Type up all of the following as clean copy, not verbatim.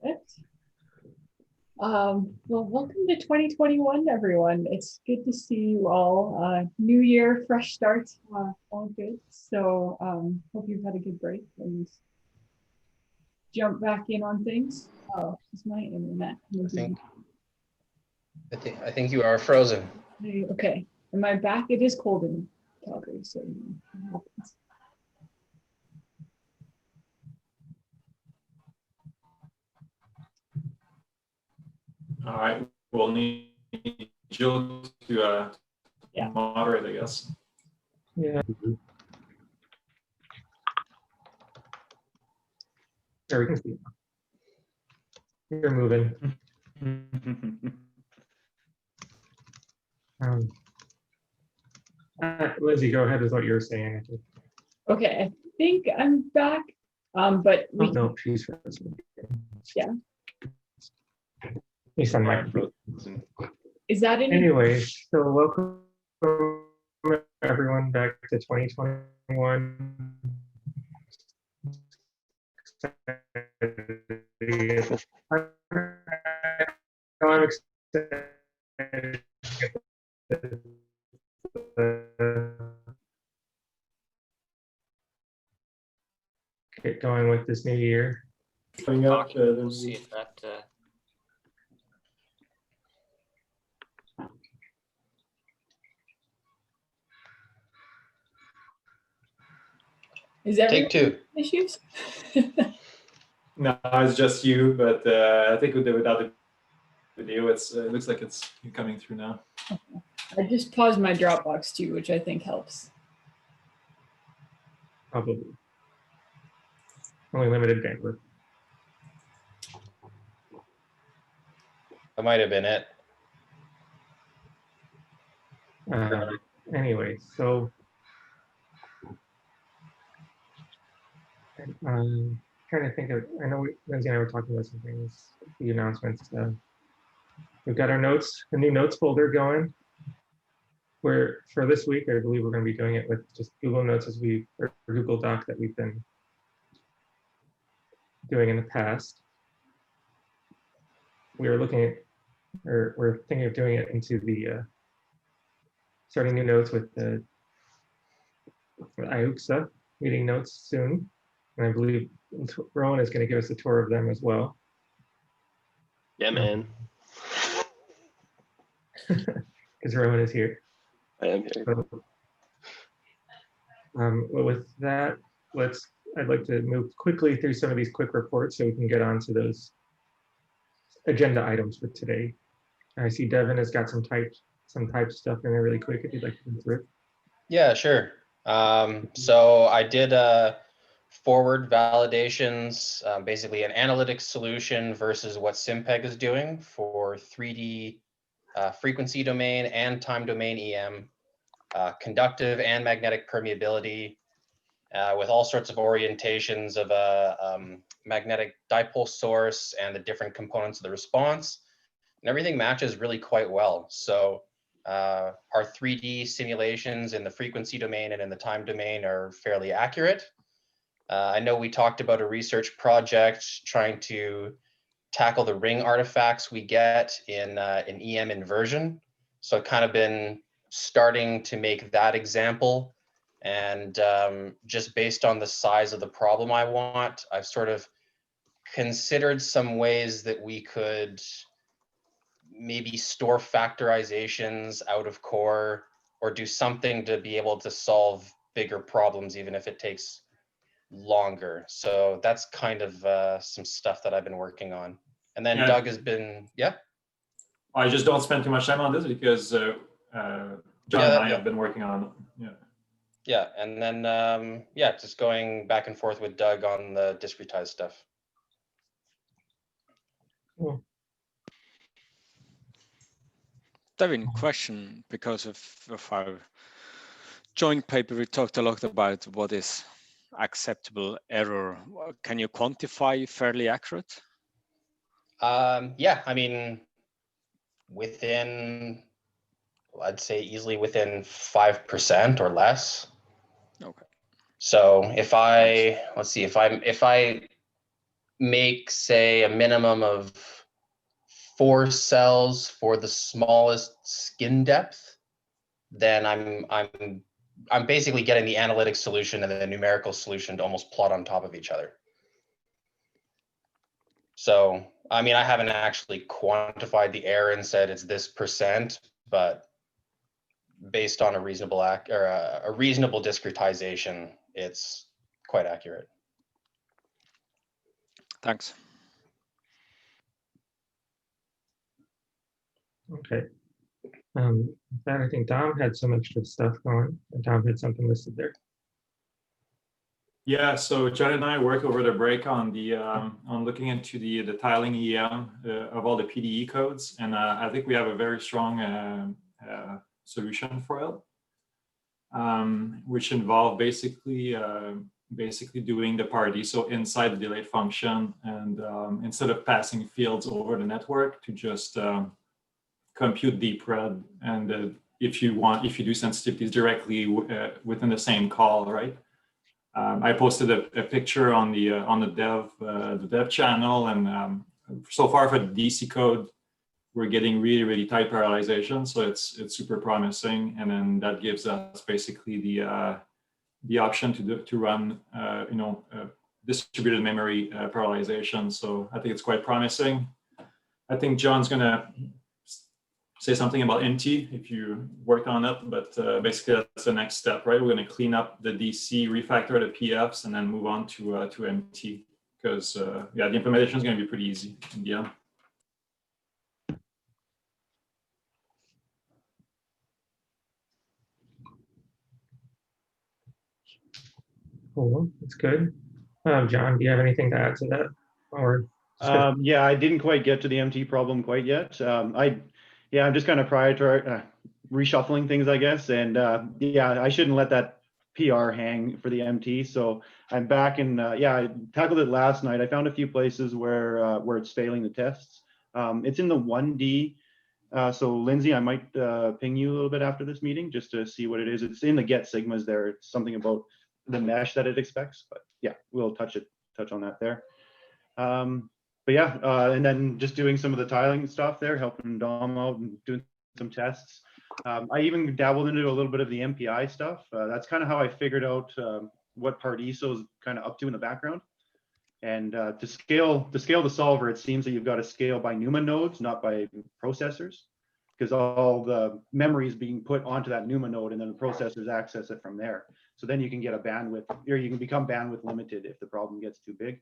Perfect. Well, welcome to 2021, everyone. It's good to see you all. New year, fresh start, all good. So hope you've had a good break and jump back in on things. Oh, is my internet maybe? I think you are frozen. Okay, am I back? It is cold in Calgary, so it happens. All right, we'll need Jill to Yeah. moderate, I guess. Yeah. There we can see. You're moving. Lindsay, go ahead with what you were saying. I think. Okay, I think I'm back. But we no, she's frozen. Yeah. He's on my. Is that any? Anyway, so welcome everyone back to 2021. I'm excited get going with this new year. Coming up, We'll see if that. Is that Take two. Issues? No, it's just you, but I think without the video, it looks like it's coming through now. I just paused my Dropbox too, which I think helps. Probably. Only limited bandwidth. That might have been it. Anyway, so trying to think of, I know Lindsay and I were talking about some things, the announcements. We've got our notes, the new notes folder going. Where for this week, I believe we're going to be doing it with just Google Notes or Google Doc that we've been doing in the past. We are looking at, or we're thinking of doing it into the, starting new notes with the IUXA meeting notes soon. And I believe Rowan is going to give us a tour of them as well. Yeah, man. Because Rowan is here. I am here. So, well, with that, I'd like to move quickly through some of these quick reports so we can get on to those agenda items for today. I see Devin has got some typed stuff in there really quick if you'd like to go through it. Yeah, sure. So I did forward validations, basically an analytic solution versus what SimPEG is doing for 3D frequency domain and time domain EM, conductive and magnetic permeability, with all sorts of orientations of a magnetic dipole source and the different components of the response. And everything matches really quite well. So our 3D simulations in the frequency domain and in the time domain are fairly accurate. I know we talked about a research project trying to tackle the ring artifacts we get in EM inversion. So I've kind of been starting to make that example. And just based on the size of the problem I want, I've sort of considered some ways that we could maybe store factorizations out of core or do something to be able to solve bigger problems, even if it takes longer. So that's kind of some stuff that I've been working on. And then Doug has been, I just don't spend too much time on this because John and I have been working on it. Yeah, and then just going back and forth with Doug on the discretized stuff. Cool. Devin, question, because of our joint paper, we talked a lot about what is acceptable error. Can you quantify fairly accurate? Yeah, I mean, I'd say easily within 5% or less. Okay. So if I, let's see, if I make, say, a minimum of 4 cells for the smallest skin depth, then I'm basically getting the analytic solution and the numerical solution to almost plot on top of each other. So, I mean, I haven't actually quantified the error and said it's this %, but based on a reasonable a reasonable discretization, it's quite accurate. Thanks. Okay. With that, I think Dom had some extra stuff going, and Dom had something listed there. Yeah, so John and I worked over the break on the on looking into the tiling EM of all the PDE codes, and I think we have a very strong solution for it, which involve basically doing the party, so inside the delayed function, and instead of passing fields over the network, to just compute deep red, and if you do sensitivities directly within the same call, right? I posted a picture on the dev channel, and so far for the DC code, we're getting really tight parallelization, so it's super promising, and then that gives us basically the option to run distributed memory parallelization. So I think it's quite promising. I think John's gonna say something about NT if you worked on it, but basically that's the next step, right? We're going to clean up the DC, refactor the PFs, and then move on to MT, because yeah, the implementation is going to be pretty easy in the end. Cool, that's good. John, do you have anything to add to that? Or yeah, I didn't quite get to the MT problem quite yet. I'm just kind of reshuffling things, I guess. And yeah, I shouldn't let that PR hang for the MT. So I'm back, and yeah, I tackled it last night. I found a few places where it's failing the tests. It's in the 1D. So Lindsay, I might ping you a little bit after this meeting just to see what it is. It's in the get sigmas there. It's something about the mesh that it expects, but yeah, we'll touch on that there. But yeah, and then just doing some of the tiling stuff there, helping Dom out and doing some tests. I even dabbled into a little bit of the MPI stuff. That's kind of how I figured out what Paradiso is kind of up to in the background. And to scale the solver, it seems that you've got to scale by NUMA nodes, not by processors, because all the memory is being put onto that NUMA node, and then the processors access it from there. So then you can get a bandwidth, or you can become bandwidth limited if the problem gets too big,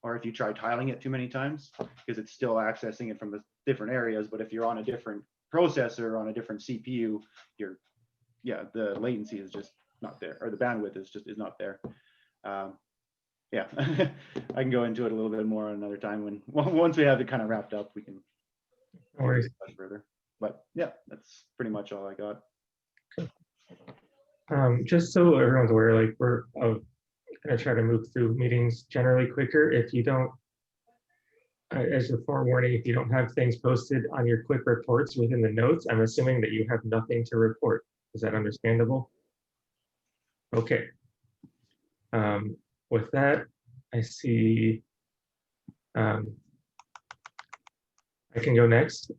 or if you try tiling it too many times, because it's still accessing it from the different areas. But if you're on a different processor, on a different CPU, the latency is just not there, or the bandwidth is not there. Yeah, I can go into it a little bit more another time once we have it kind of wrapped up, we can discuss further. But yeah, that's pretty much all I got. Just so everyone's aware, like we're going to try to move through meetings generally quicker. If you don't, as a forewarning, if you don't have things posted on your quick reports within the notes, I'm assuming that you have nothing to report. Is that understandable? Okay. With that, I see I can go next.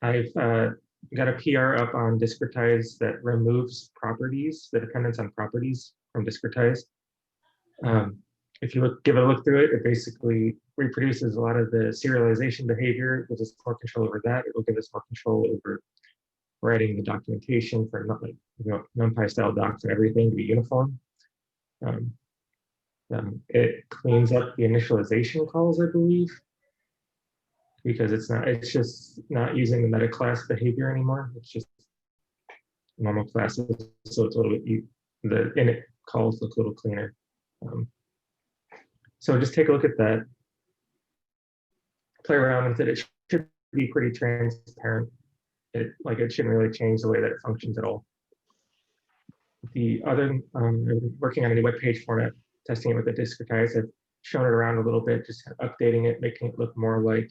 I've got a PR up on Discretize that removes properties, the dependence on properties from Discretize. If you give it a look through it, it basically reproduces a lot of the serialization behavior. It gives us more control over that. It will give us more control over writing the documentation for NumPy style docs and everything to be uniform. It cleans up the initialization calls, I believe, because it's just not using the meta class behavior anymore. It's just normal classes, so it's a little bit, the init calls look a little cleaner. So just take a look at that, play around with it. It should be pretty transparent. It shouldn't really change the way that it functions at all. The other, working on a new web page format, testing it with the Discretize. I've shown it around a little bit, just updating it, making it look more like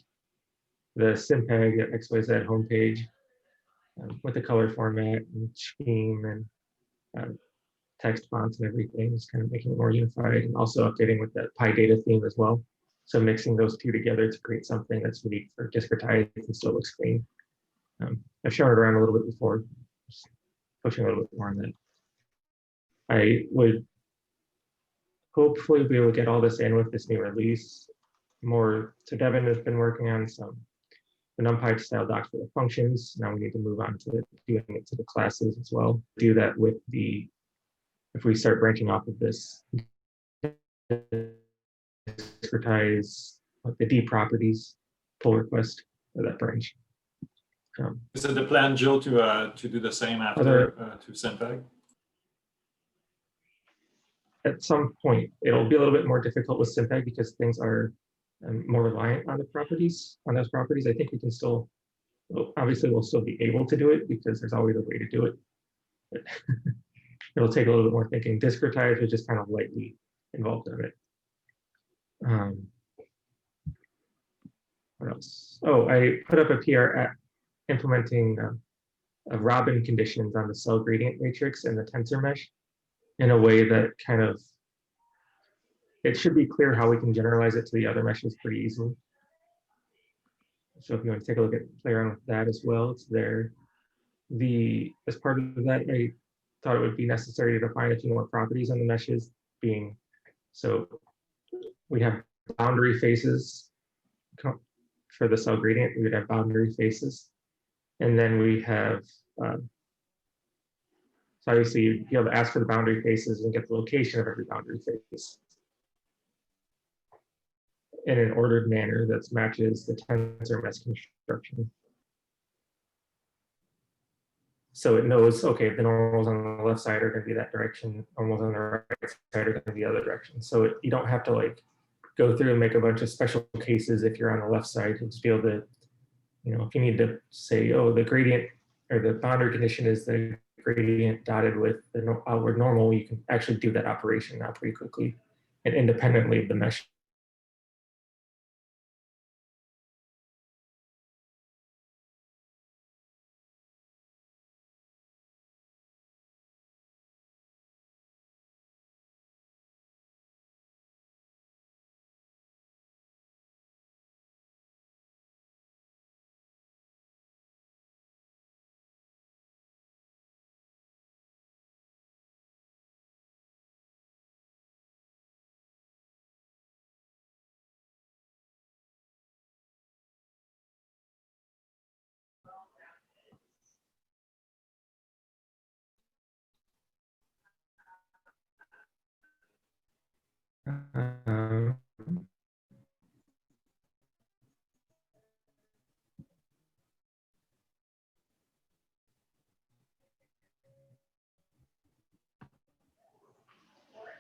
the SimPEG XYZ homepage with the color format and scheme, and text fonts and everything, is kind of making it more unified, and also updating with that PyData theme as well. So mixing those two together to create something that's unique for discretized and still looks clean. I've shown it around a little bit before, just pushing a little bit more on that. I would hopefully be able to get all this in with this new release. More, so Devin has been working on the NumPy style docs for the functions. Now we need to move on to doing it to the classes as well. Do that with the, if we start branching off of this, discretize the D properties pull request for that branch. Is it the plan, Joe, to do the same after to SimPEG? At some point, it'll be a little bit more difficult with SimPEG because things are more reliant on the properties, on those properties. I think we can still, well, obviously we'll still be able to do it because there's always a way to do it. But it'll take a little bit more thinking. Discretize was just kind of lightly involved in it. What else? Oh, I put up a PR at implementing Robin conditions on the cell gradient matrix and the tensor mesh in a way that kind of, it should be clear how we can generalize it to the other meshes pretty easily. So if you want to take a look at, play around with that as well, it's there. As part of that, I thought it would be necessary to define a few more properties on the meshes, being, so we have boundary faces for the cell gradient, we would have boundary faces. And then we have, so obviously you'd be able to ask for the boundary faces and get the location of every boundary face in an ordered manner that matches the tensor mesh construction. So it knows, okay, the normals on the left side are going to be that direction, normals on the right side are going to be the other direction. So you don't have to like go through and make a bunch of special cases if you're on the left side. You'll just be able to, you know, if you need to say, oh, the gradient or the boundary condition is the gradient dotted with the outward normal, you can actually do that operation now pretty quickly and independently of the mesh.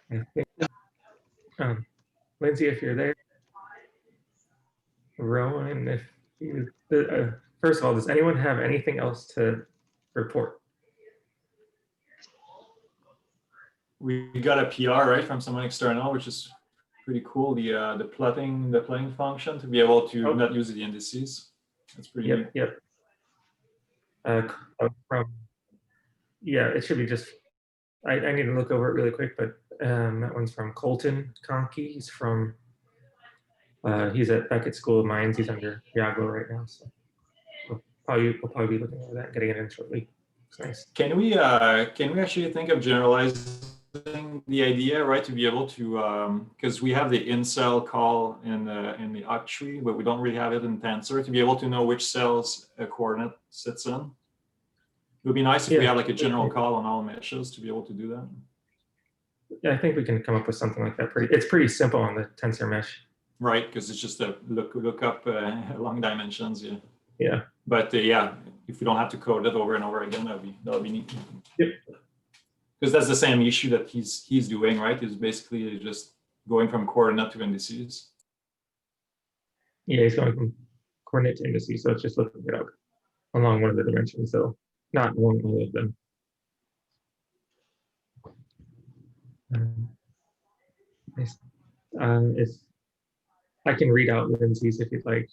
I think, Lindsay, if you're there, Rowan, if you, first of all, does anyone have anything else to report? We got a PR, right, from someone external, which is pretty cool. The plotting function to be able to not use the indices. That's pretty neat. Yep. Yeah, it should be just, I need to look over it really quick, but that one's from Colton Conkey. He's from, he's at Beckett School of Mines. He's under Yago right now. So we'll probably be looking over that and getting it in shortly. It's nice. Can we actually think of generalizing the idea, right, to be able to, because we have the in-cell call in the occ tree, but we don't really have it in tensor, to be able to know which cells a coordinate sits in? It would be nice if we had like a general call on all meshes to be able to do that. Yeah, I think we can come up with something like that. It's pretty simple on the tensor mesh. Right, because it's just a look up long dimensions. Yeah. Yeah. But yeah, if we don't have to code it over and over again, that would be neat. Yep. Because that's the same issue that he's doing, right? Is basically just going from coordinate to indices. Yeah, he's going from coordinate to indices, so it's just looking it up along one of the dimensions, so not along all of them. If I can read out Lindsay's if you'd like.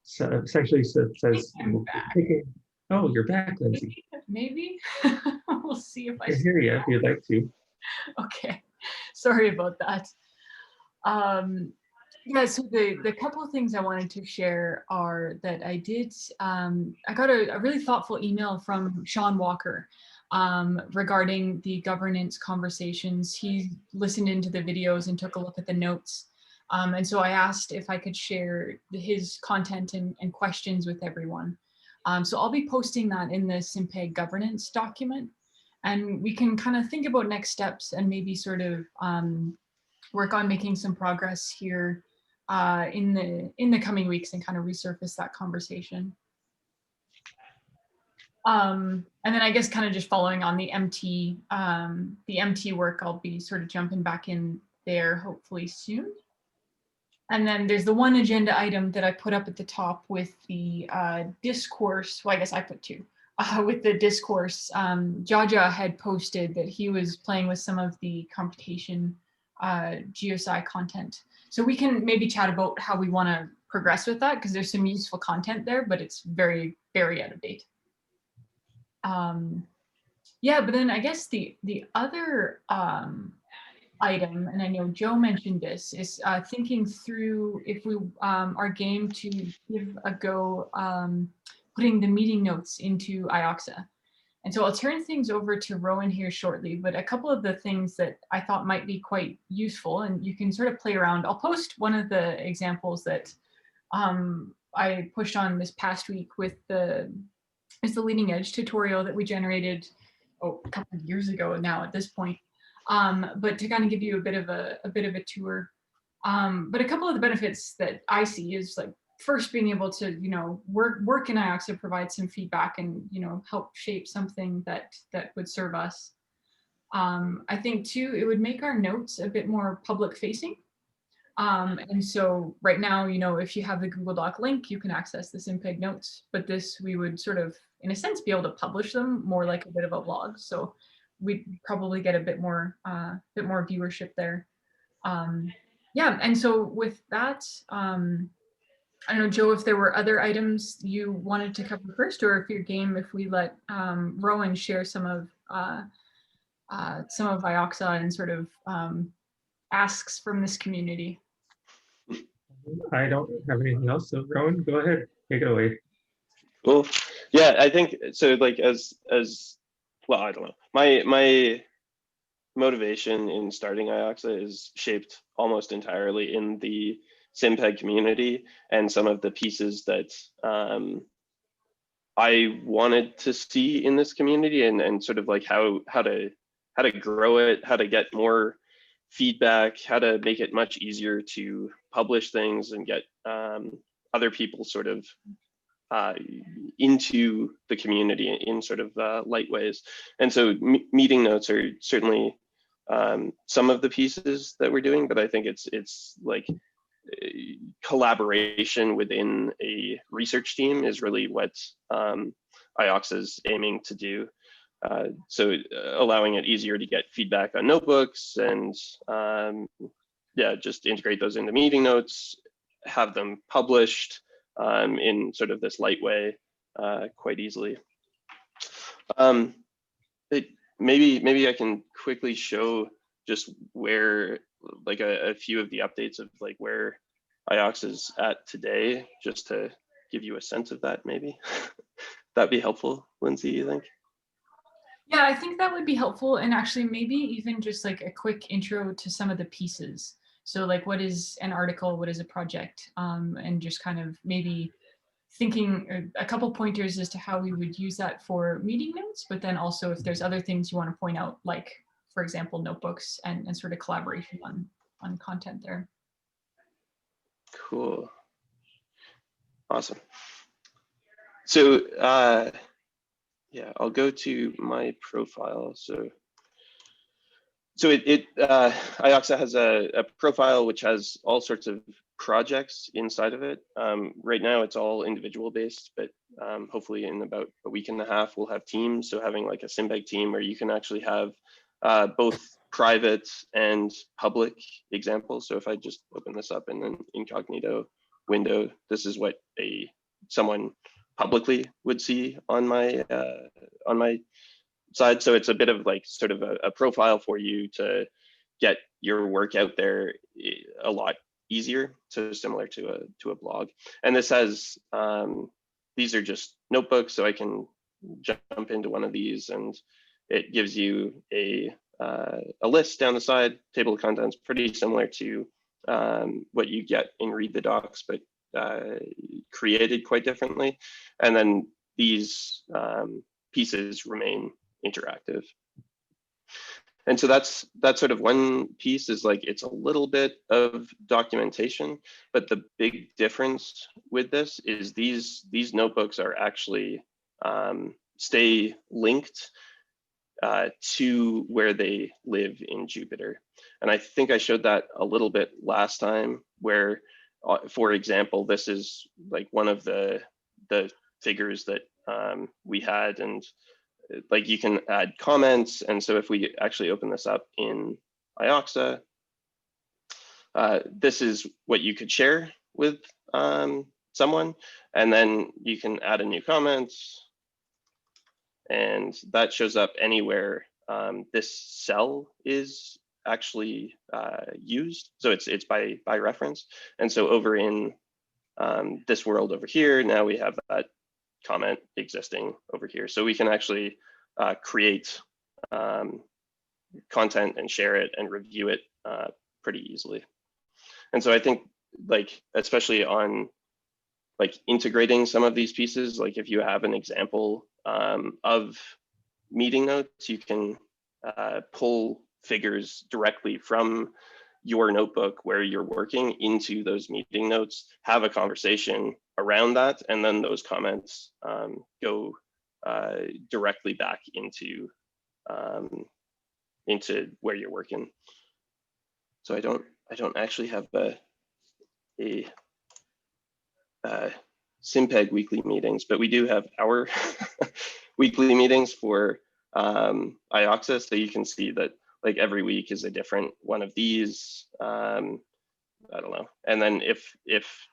So essentially, so it says, oh, you're back, Lindsay. Maybe. We'll see if I I can hear you if you'd like to. Okay, sorry about that. Yeah, so the couple of things I wanted to share are that I got a really thoughtful email from Sean Walker regarding the governance conversations. He listened into the videos and took a look at the notes. And so I asked if I could share his content and questions with everyone. So I'll be posting that in the SimPEG governance document. And we can kind of think about next steps and maybe sort of work on making some progress here in the coming weeks and kind of resurface that conversation. And then I guess kind of just following on the MT work, I'll be sort of jumping back in there hopefully soon. And then there's the one agenda item that I put up at the top with the discourse. Well, I guess I put two. With the discourse, Jaja had posted that he was playing with some of the computation GeoSci content. So we can maybe chat about how we want to progress with that, because there's some useful content there, but it's very, very out of date. Yeah, but then I guess the other item, and I know Joe mentioned this, is thinking through if we are game to give a go putting the meeting notes into IOXA. And so I'll turn things over to Rowan here shortly, but a couple of the things that I thought might be quite useful, and you can sort of play around. I'll post one of the examples that I pushed on this past week with the leading edge tutorial that we generated a couple of years ago now at this point. But to kind of give you a bit of a tour. But a couple of the benefits that I see is like, first, being able to, work in IOXA, provide some feedback and, help shape something that would serve us. I think too, it would make our notes a bit more public facing. And so right now, if you have the Google Doc link, you can access the SimPEG notes, but this, we would sort of, in a sense, be able to publish them more like a bit of a blog. So we'd probably get a bit more viewership there. Yeah, and so with that, I don't know, Joe, if there were other items you wanted to cover first, or if you're game, if we let Rowan share some of IOXA and sort of asks from this community. I don't have anything else, so Rowan, go ahead, take it away. Cool. Yeah, I think so. Like as well, I don't know. My motivation in starting IOXA is shaped almost entirely in the SimPEG community and some of the pieces that I wanted to see in this community, and sort of like how to grow it, how to get more feedback, how to make it much easier to publish things and get other people sort of into the community in sort of light ways. And so meeting notes are certainly some of the pieces that we're doing, but I think it's like collaboration within a research team is really what IOXA is aiming to do. So allowing it easier to get feedback on notebooks and yeah, just integrate those into meeting notes, have them published in sort of this light way quite easily. Maybe I can quickly show just where, like a few of the updates of like where IOXA is at today, just to give you a sense of that. Maybe that'd be helpful, Lindsay, you think? Yeah, I think that would be helpful, and actually maybe even just like a quick intro to some of the pieces. So like, what is an article, what is a project, and just kind of maybe thinking a couple pointers as to how we would use that for meeting notes, but then also if there's other things you want to point out, like for example, notebooks and sort of collaboration on content there. Cool. Awesome. So yeah, I'll go to my profile. So IOXA has a profile which has all sorts of projects inside of it. Right now it's all individual based, but hopefully in about a week and a half we'll have teams. So having like a SimPEG team where you can actually have both private and public examples. So if I just open this up in an incognito window, this is what someone publicly would see on my side. So it's a bit of like sort of a profile for you to get your work out there a lot easier. So similar to a blog. And this has, these are just notebooks, so I can jump into one of these and it gives you a list down the side, table of contents, pretty similar to what you get in Read the Docs, but created quite differently. And then these pieces remain interactive. And so that's sort of one piece, is like it's a little bit of documentation, but the big difference with this is these notebooks are actually stay linked to where they live in Jupyter. And I think I showed that a little bit last time, where, for example, this is like one of the figures that we had, and like you can add comments. And so if we actually open this up in IOXA, this is what you could share with someone, and then you can add a new comment, and that shows up anywhere this cell is actually used. So it's by reference. And so over in this world over here, now we have that comment existing over here. So we can actually create content and share it and review it pretty easily. And so I think, like, especially on like integrating some of these pieces, like if you have an example of meeting notes, you can pull figures directly from your notebook where you're working into those meeting notes, have a conversation around that, and then those comments go directly back into where you're working. So I don't actually have a SimPEG weekly meetings, but we do have our weekly meetings for IOXA, so you can see that like every week is a different one of these. I don't know. And then if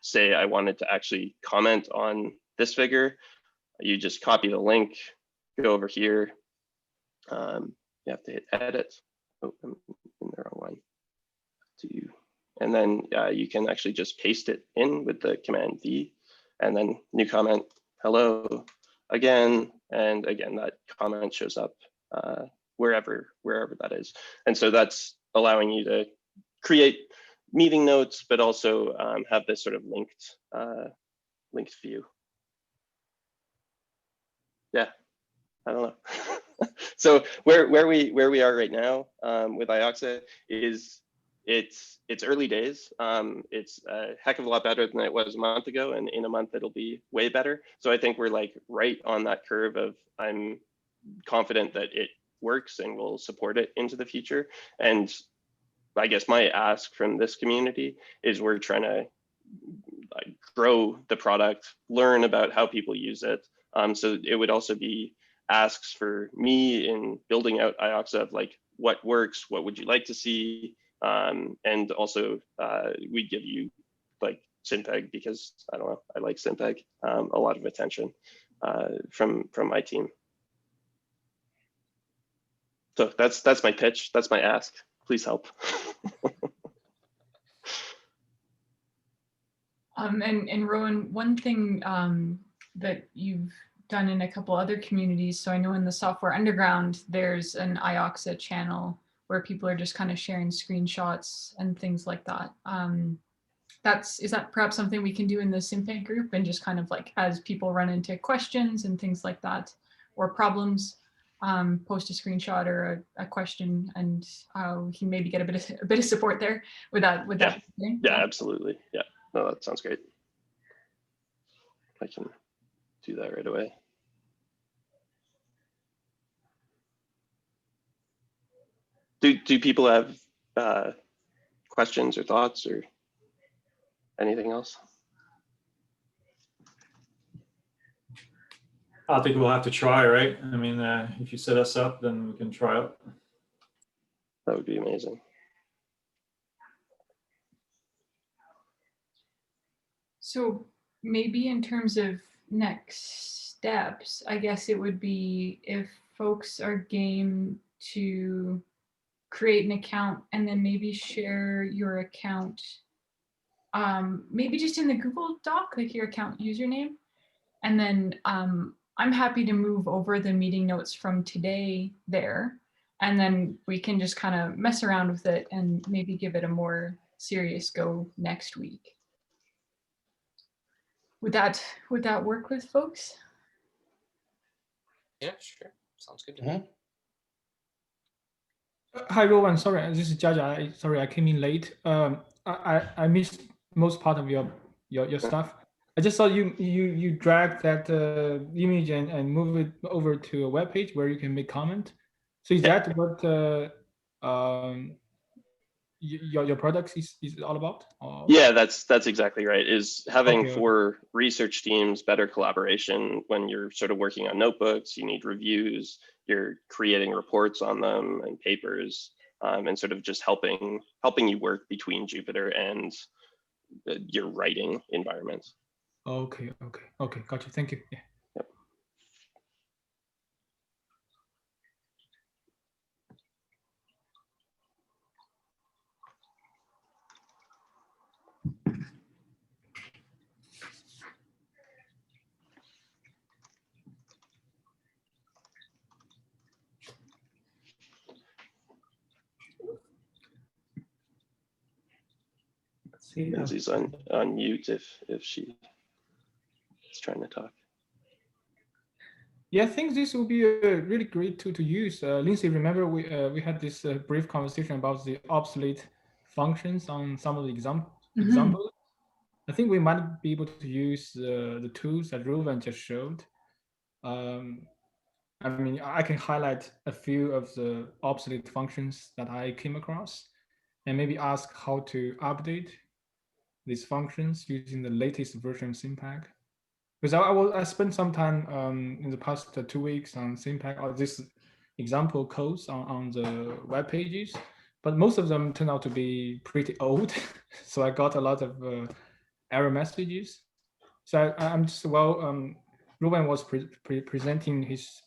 say I wanted to actually comment on this figure, you just copy the link, go over here. You have to hit edit. Oh, I'm in the wrong one. And then you can actually just paste it in with the command V, and then new comment, hello again, and again that comment shows up wherever that is. And so that's allowing you to create meeting notes, but also have this sort of linked view. Yeah, I don't know. So where we are right now with IOXA is it's early days. It's a heck of a lot better than it was a month ago, and in a month it'll be way better. So I think we're like right on that curve of, I'm confident that it works and will support it into the future. And I guess my ask from this community is we're trying to grow the product, learn about how people use it. So it would also be asks for me in building out IOXA of like, what works, what would you like to see? And also we give you like SimPEG, because I don't know, I like SimPEG, a lot of attention from my team. So that's my pitch, that's my ask, please help. And Rowan, one thing that you've done in a couple other communities, so I know in the Software Underground, there's an IOXA channel where people are just kind of sharing screenshots and things like that. Is that perhaps something we can do in the SimPEG group, and just kind of like, as people run into questions and things like that, or problems, post a screenshot or a question, and we can maybe get a bit of support there with that. Yeah, absolutely. Yeah, no, that sounds great. I can do that right away. Do people have questions or thoughts or anything else? I think we'll have to try, right? I mean, if you set us up, then we can try it. That would be amazing. So maybe in terms of next steps, I guess it would be, if folks are game to create an account and then maybe share your account, maybe just in the Google Doc, like your account username. And then I'm happy to move over the meeting notes from today there. And then we can just kind of mess around with it and maybe give it a more serious go next week. Would that work with folks? Yeah, sure. Sounds good to me. Hi, Rowan. Sorry, this is Jaja. Sorry, I came in late. I missed most part of your stuff. I just saw you drag that image and move it over to a web page where you can make comment. So is that what your products is all about? Or? Yeah, that's exactly right. Is having Okay. for research teams better collaboration when you're sort of working on notebooks, you need reviews, you're creating reports on them and papers, and sort of just helping you work between Jupyter and your writing environment. Okay, got you. Thank you. Yeah. Yep. See, Lindsay's on mute if she is trying to talk. Yeah, I think this will be a really great tool to use. Lindsay, remember we had this brief conversation about the obsolete functions on some of the examples. I think we might be able to use the tools that Ruben just showed. I mean, I can highlight a few of the obsolete functions that I came across and maybe ask how to update these functions using the latest version of SimPEG. Because I spent some time in the past 2 weeks on SimPEG or this example codes on the web pages, but most of them turned out to be pretty old. So I got a lot of error messages. So I'm just, Ruben was presenting his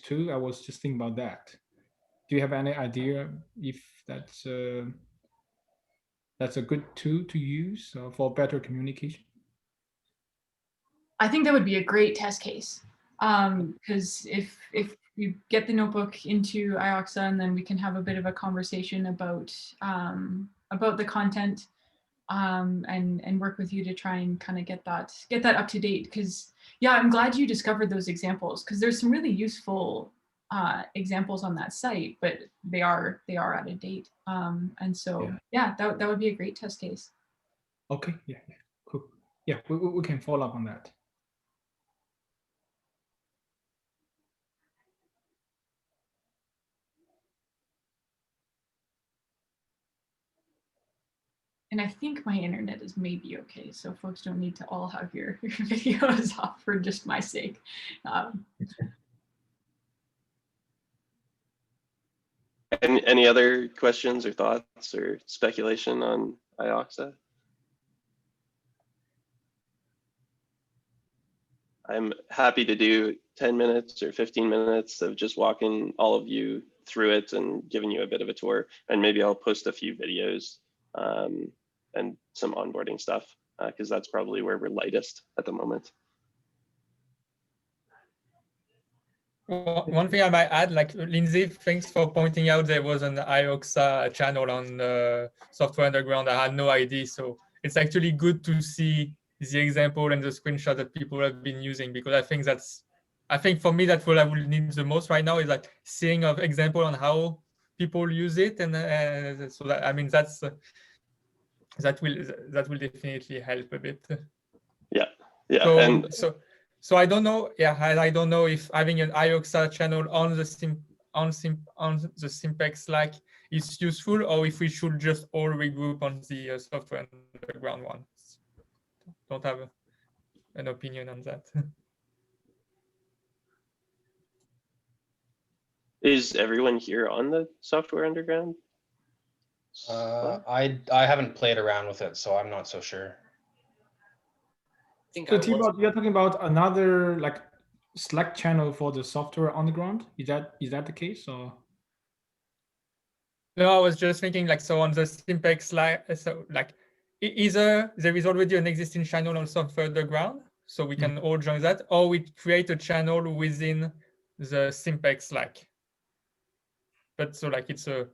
tool. I was just thinking about that. Do you have any idea if that's a good tool to use for better communication? I think that would be a great test case, because if you get the notebook into IOXA and then we can have a bit of a conversation about the content, and work with you to try and kind of get that up to date. Because yeah, I'm glad you discovered those examples, because there's some really useful examples on that site, but they are out of date. And so yeah, that would be a great test case. Okay, yeah, cool. Yeah, we can follow up on that. And I think my internet is maybe okay, so folks don't need to all have your videos off for just my sake. Any other questions or thoughts or speculation on IOXA? I'm happy to do 10 minutes or 15 minutes of just walking all of you through it and giving you a bit of a tour. And maybe I'll post a few videos and some onboarding stuff, because that's probably where we're lightest at the moment. One thing I might add, like Lindsay, thanks for pointing out there was an IOXA channel on Software Underground. I had no idea. So it's actually good to see the example and the screenshot that people have been using, because I think for me, that's what I will need the most right now, is like seeing an example on how people use it. And so that, I mean, that will definitely help a bit. Yeah. So I don't know. Yeah, I don't know if having an IOXA channel on the SimPEG Slack is useful, or if we should just all regroup on the Software Underground one. Don't have an opinion on that. Is everyone here on the Software Underground? I haven't played around with it, so I'm not so sure. So Thibaut, you're talking about another like Slack channel for the software on the ground. Is that the case or? No, I was just thinking like, so on the SimPEG slide, so like either there is already an existing channel on software underground, so we can all join that, or we create a channel within the SimPEG Slack. But so like it's a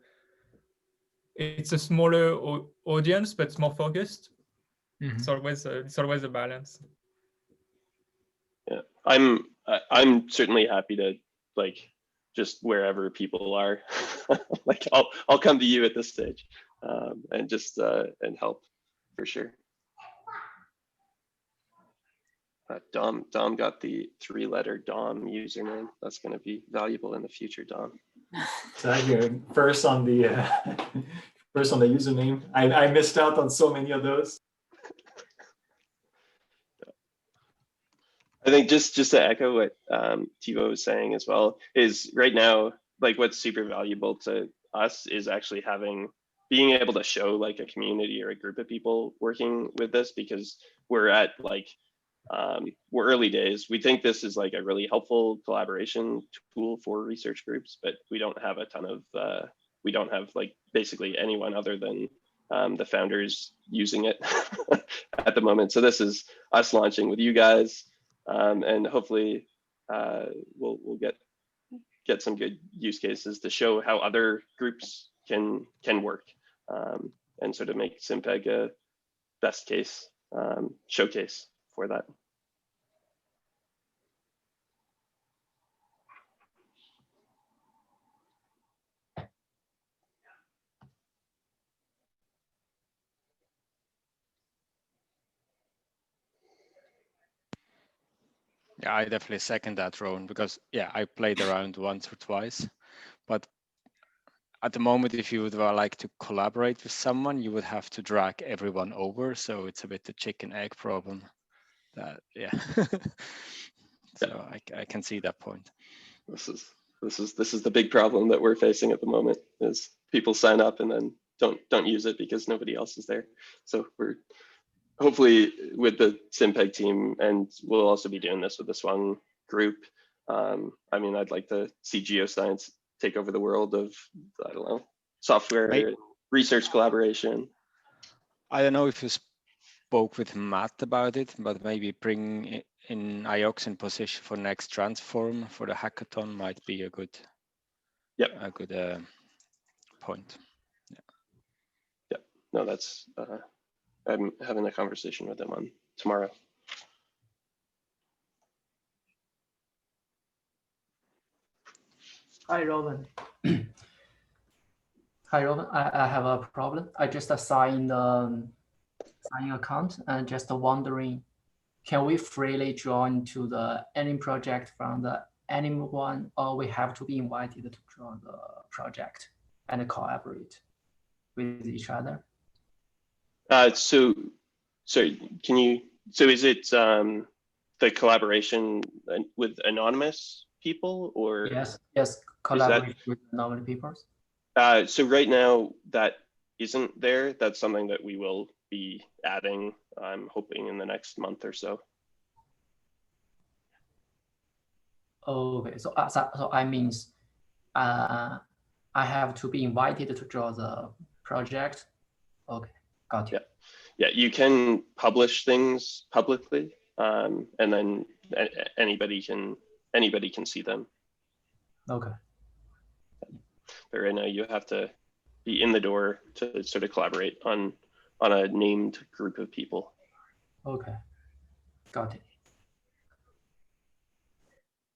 smaller audience, but it's more focused. It's always a balance. Yeah, I'm certainly happy to like just wherever people are. Like I'll come to you at this stage and just and help for sure. Dom got the 3-letter Dom username. That's going to be valuable in the future, Dom. Exactly. First on the username. I missed out on so many of those. I think just to echo what Thibaut was saying as well, is right now, like what's super valuable to us is actually being able to show like a community or a group of people working with this, because we're at like, we're early days. We think this is like a really helpful collaboration tool for research groups, but we don't have a ton of, we don't have like basically anyone other than the founders using it at the moment. So this is us launching with you guys. And hopefully we'll get some good use cases to show how other groups can work, and sort of make SimPEG a best case showcase for that. Yeah, I definitely second that, Rowan, because yeah, I played around once or twice, but at the moment, if you would like to collaborate with someone, you would have to drag everyone over. So it's a bit the chicken egg problem. That yeah. So I can see that point. This is the big problem that we're facing at the moment, is people sign up and then don't use it because nobody else is there. So we're hopefully with the SimPEG team, and we'll also be doing this with the Swung group. I mean, I'd like to see GeoScience take over the world of, I don't know, software research collaboration. I don't know if you spoke with Matt about it, but maybe bring in IOX in position for next transform for the hackathon might be a good, point. Yeah, no, that's I'm having a conversation with them on tomorrow. Hi, Robin. Hi, Robin. I have a problem. I just signed signing account and just wondering, can we freely join to the any project from the anyone, or we have to be invited to join the project and collaborate with each other? So can you, so is it the collaboration with anonymous people, or? Yes, collaborate with anonymous people. So right now that isn't there. That's something that we will be adding, I'm hoping in the next month or so. Okay, so I means I have to be invited to join the project. Okay, got you. Yeah, you can publish things publicly, and then anybody can see them. Okay. But right now you have to be in the door to sort of collaborate on a named group of people. Okay, got it.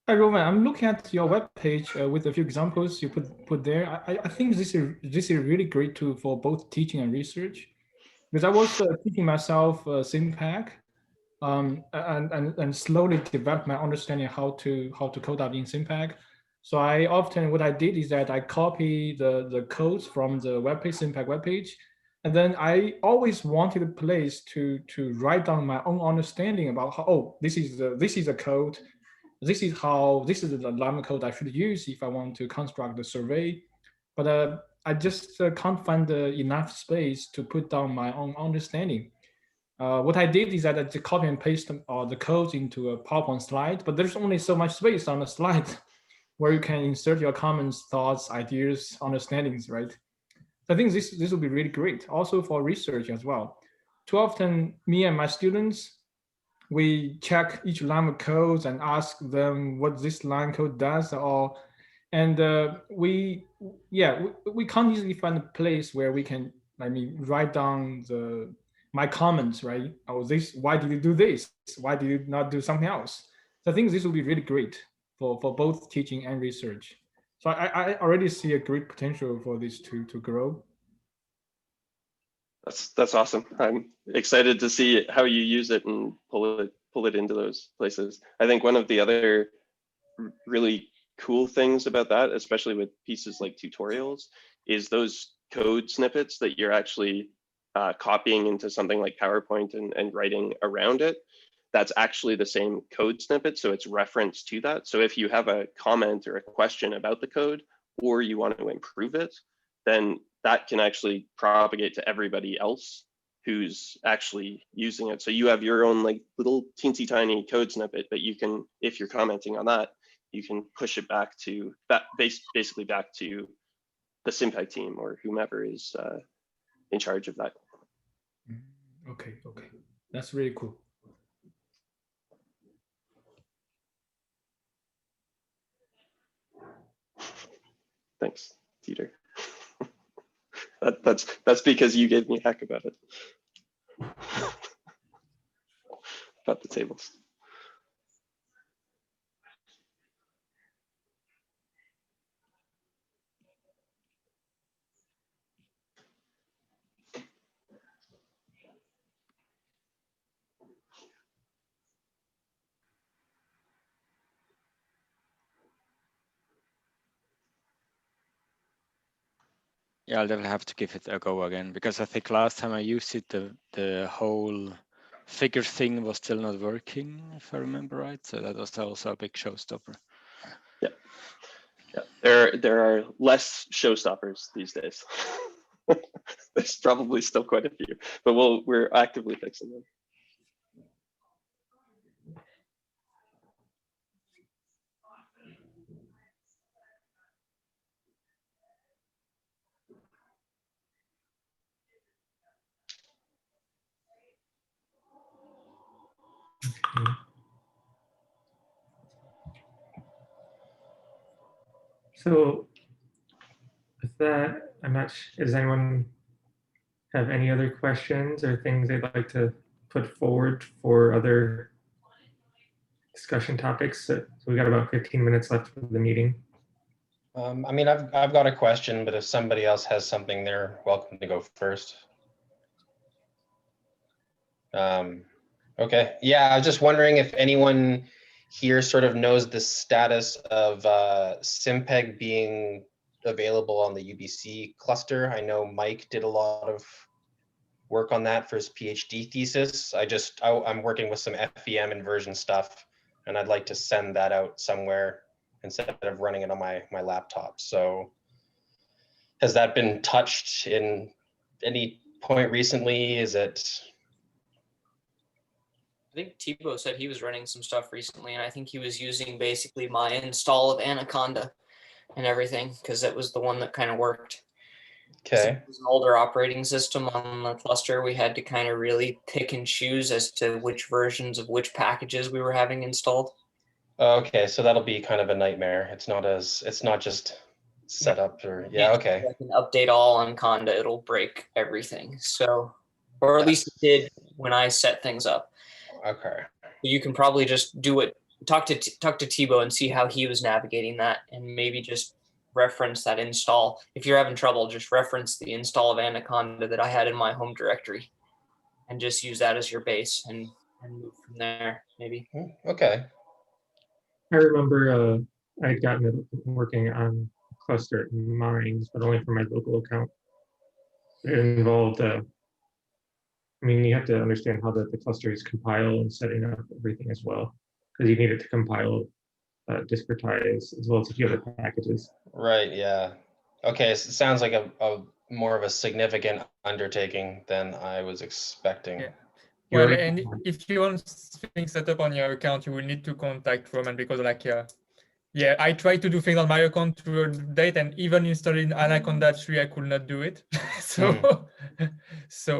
Hi, Roman. I'm looking at your webpage with a few examples you put there. I think this is a really great tool for both teaching and research, because I was teaching myself SimPEG, and slowly developed my understanding how to code up in SimPEG. So what I did is that I copy the codes from the webpage, SimPEG webpage, and then I always wanted a place to write down my own understanding about how, oh, this is a code. This is the Lama code I should use if I want to construct the survey. But I just can't find enough space to put down my own understanding. What I did is that I just copy and paste the codes into a PowerPoint slide, but there's only so much space on the slide where you can insert your comments, thoughts, ideas, understandings, right? So I think this will be really great, also for research as well. Too often, me and my students, we check each line of codes and ask them what this line code does, and we can't easily find a place where we can, write down my comments, right? Oh, why did you do this? Why did you not do something else? So I think this will be really great for both teaching and research. So I already see a great potential for this to grow. That's awesome. I'm excited to see how you use it and pull it into those places. I think one of the other really cool things about that, especially with pieces like tutorials, is those code snippets that you're actually copying into something like PowerPoint and writing around it. That's actually the same code snippet, so it's referenced to that. So if you have a comment or a question about the code, or you want to improve it, then that can actually propagate to everybody else who's actually using it. So you have your own like little teensy tiny code snippet, but you can, if you're commenting on that, you can push it back to basically back to the SimPEG team or whomever is in charge of that. Okay, that's really cool. Thanks, Dieter. That's because you gave me a hack about it. About the tables. Yeah, I'll definitely have to give it a go again, because I think last time I used it, the whole figure thing was still not working, if I remember right. So that was also a big showstopper. Yeah. There are less showstoppers these days. There's probably still quite a few, but we're actively fixing them. So with that, does anyone have any other questions or things they'd like to put forward for other discussion topics? So we got about 15 minutes left for the meeting. I mean, I've got a question, but if somebody else has something, they're welcome to go first. Okay, yeah, I was just wondering if anyone here sort of knows the status of SimPEG being available on the UBC cluster. I know Mike did a lot of work on that for his PhD thesis. I'm working with some FEM inversion stuff, and I'd like to send that out somewhere instead of running it on my laptop. So has that been touched in any point recently? Is it? I think Thibaut said he was running some stuff recently, and I think he was using basically my install of Anaconda and everything, because it was the one that kind of worked. Okay. It was an older operating system on the cluster. We had to kind of really pick and choose as to which versions of which packages we were having installed. Okay, so that'll be kind of a nightmare. It's not just set up or yeah, okay. I can update all on Conda, it'll break everything. So, or at least it did when I set things up. Okay. You can probably just do it. Talk to Thibaut and see how he was navigating that, and maybe just reference that install. If you're having trouble, just reference the install of Anaconda that I had in my home directory, and just use that as your base and move from there. Maybe. Okay. I remember I had gotten it working on cluster mines, but only for my local account. It involved, I mean, you have to understand how the clusters compile and setting up everything as well, because you need it to compile, discretize, as well as a few other packages. Right, yeah. Okay, so it sounds like a more of a significant undertaking than I was expecting. Yeah. Well, and if you want things set up on your account, you will need to contact Roman because like, yeah, I tried to do things on my account to update, and even installing Anaconda 3, I could not do it. So,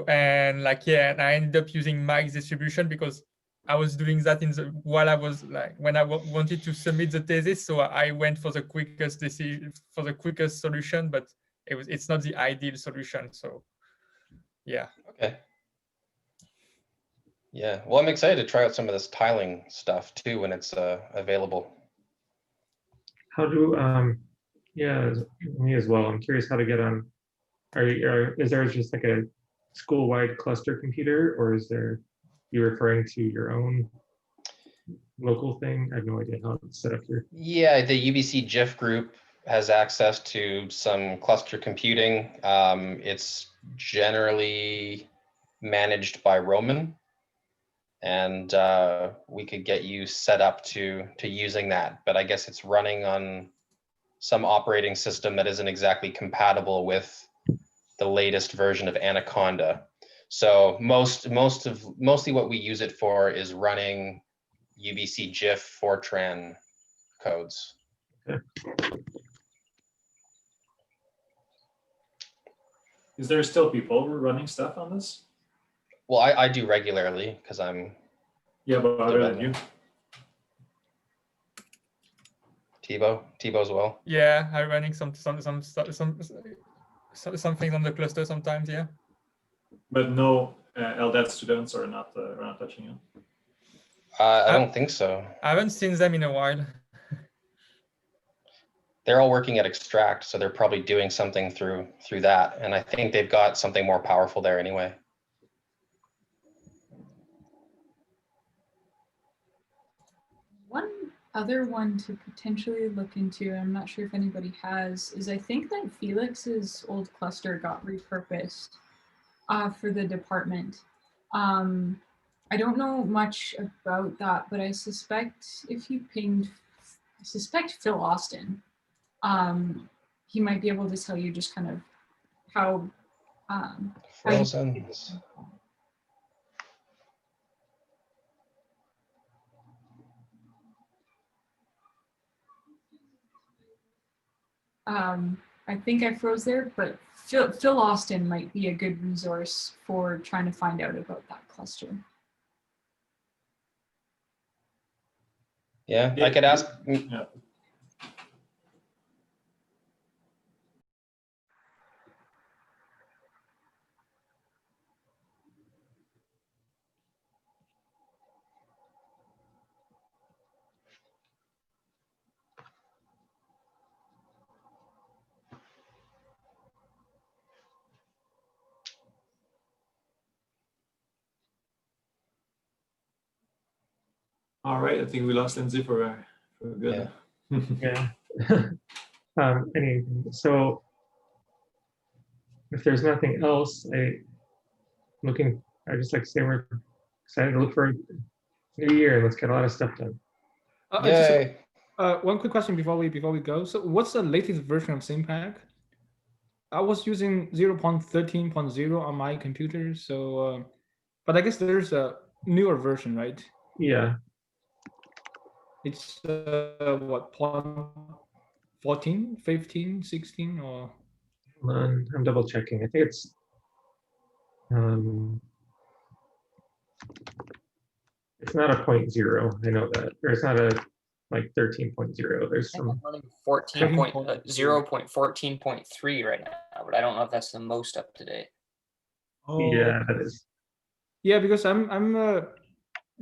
and like, yeah, and I ended up using Mike's distribution because I was doing that while I was like, when I wanted to submit the thesis. So I went for the quickest decision, for the quickest solution, but it's not the ideal solution. So, yeah. Okay. Yeah, well, I'm excited to try out some of this tiling stuff too when it's available. How do yeah, me as well. I'm curious how to get on. Is there just like a school-wide cluster computer, or is there you referring to your own local thing? I have no idea how it's set up here. Yeah, the UBC GIF group has access to some cluster computing. It's generally managed by Roman, and we could get you set up to using that. But I guess it's running on some operating system that isn't exactly compatible with the latest version of Anaconda. So mostly what we use it for is running UBC GIF Fortran codes. Okay. Is there still people running stuff on this? Well, I do regularly because I'm. Yeah, but other than you. Thibaut as well. Yeah, I'm running some things on the cluster sometimes. Yeah. But no LDAT students are not touching it. I don't think so. I haven't seen them in a while. They're all working at Extract, so they're probably doing something through that, and I think they've got something more powerful there anyway. One other one to potentially look into, I'm not sure if anybody has, is I think that Felix's old cluster got repurposed for the department. I don't know much about that, but I suspect if you pinged, I suspect Phil Austin, he might be able to tell you just kind of how. I think I froze there, but Phil Austin might be a good resource for trying to find out about that cluster. Yeah, I could ask. Yeah. All right, I think we lost Lindsay for good. Yeah. So if there's nothing else, I just like to say we're excited to look for a new year and let's get a lot of stuff done. Yay. One quick question before we go. So what's the latest version of SimPEG? I was using 0.13.0 on my computer, so but I guess there's a newer version, right? Yeah. It's what, 14, 15, 16, or? I'm double checking. I think it's not a 0.0. I know that. Or it's not a like 13.0. There's some 0.14.3 right now, but I don't know if that's the most up to date. Oh. Yeah, that is. Yeah, because I'm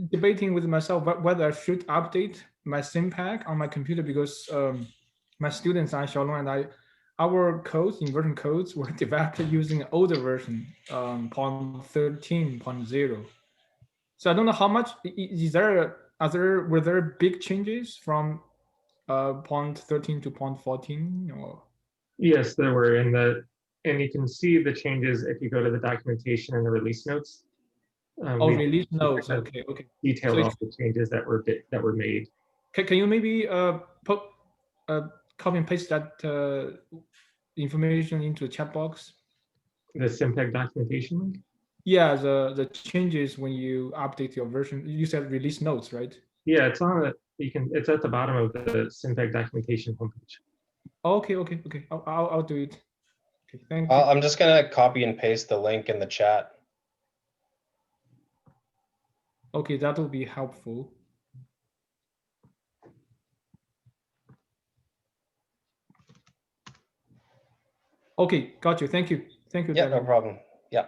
debating with myself whether I should update my SimPEG on my computer, because my students, Xiaolong and I, our codes, inversion codes, were developed using an older version, 0.13.0. So I don't know how much were there big changes from 0.13 to 0.14 or? Yes, there were, and you can see the changes if you go to the documentation and the release notes. Release notes. Okay. Detail all the changes that were made. Can you maybe copy and paste that information into the chat box? The SimPEG documentation link? Yeah, the changes when you update your version. You said release notes, right? Yeah, it's on it's at the bottom of the SimPEG documentation homepage. Okay. I'll do it. Okay, thank you. I'm just gonna copy and paste the link in the chat. Okay, that will be helpful. Okay, got you. Thank you. Thank you, Yeah, no Devin. problem. Yeah.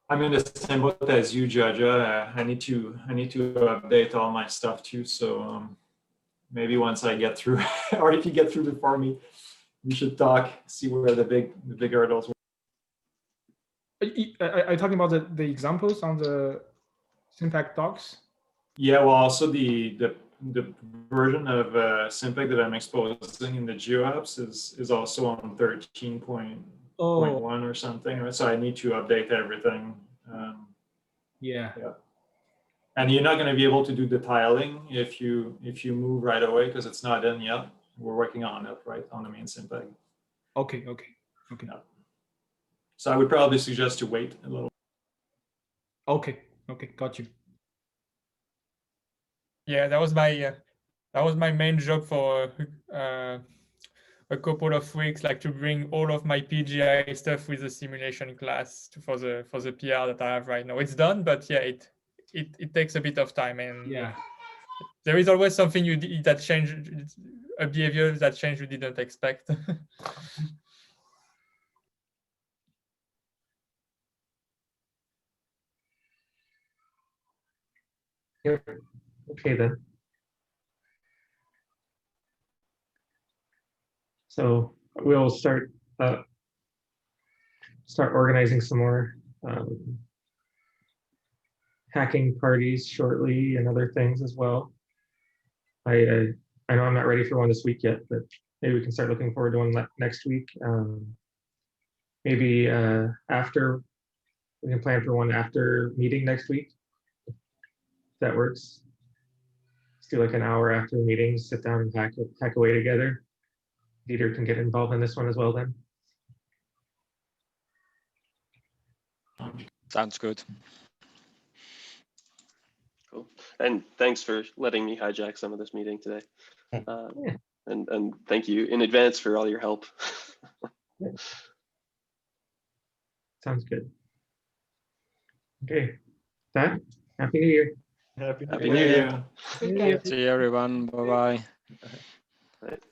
I'm in the same boat as you, Judge. I need to update all my stuff too. So maybe once I get through, or if you get through before me, we should talk, see where the big hurdles were. Are you talking about the examples on the SimPEG docs? Yeah, well, also the version of SimPEG that I'm exposing in the GeoApps is also on 13.1 or something, right? So I need to update everything. Yeah. And you're not going to be able to do the tiling if you move right away because it's not done yet. We're working on it, right, on the main SimPEG. Okay. Yeah. So I would probably suggest to wait a little. Okay, got you. Yeah, that was my main job for a couple of weeks, like to bring all of my PGI stuff with the simulation class for the PR that I have right now. It's done, but yeah, it takes a bit of time, and Yeah, there is always something you did that changed, a behavior that changed you didn't expect. Yep. Okay then. So we'll start organizing some more hacking parties shortly and other things as well. I know I'm not ready for one this week yet, but maybe we can start looking forward to one next week. Maybe after we can plan for one after meeting next week. If that works. Let's do like an hour after the meeting, sit down and hack away together. Dieter can get involved in this one as well then. Sounds good. Cool. And thanks for letting me hijack some of this meeting today. Yeah. And thank you in advance for all your help. Yeah. Sounds good. Okay. That. Happy New Year. Happy Happy New Year. See you everyone. Bye bye. Right.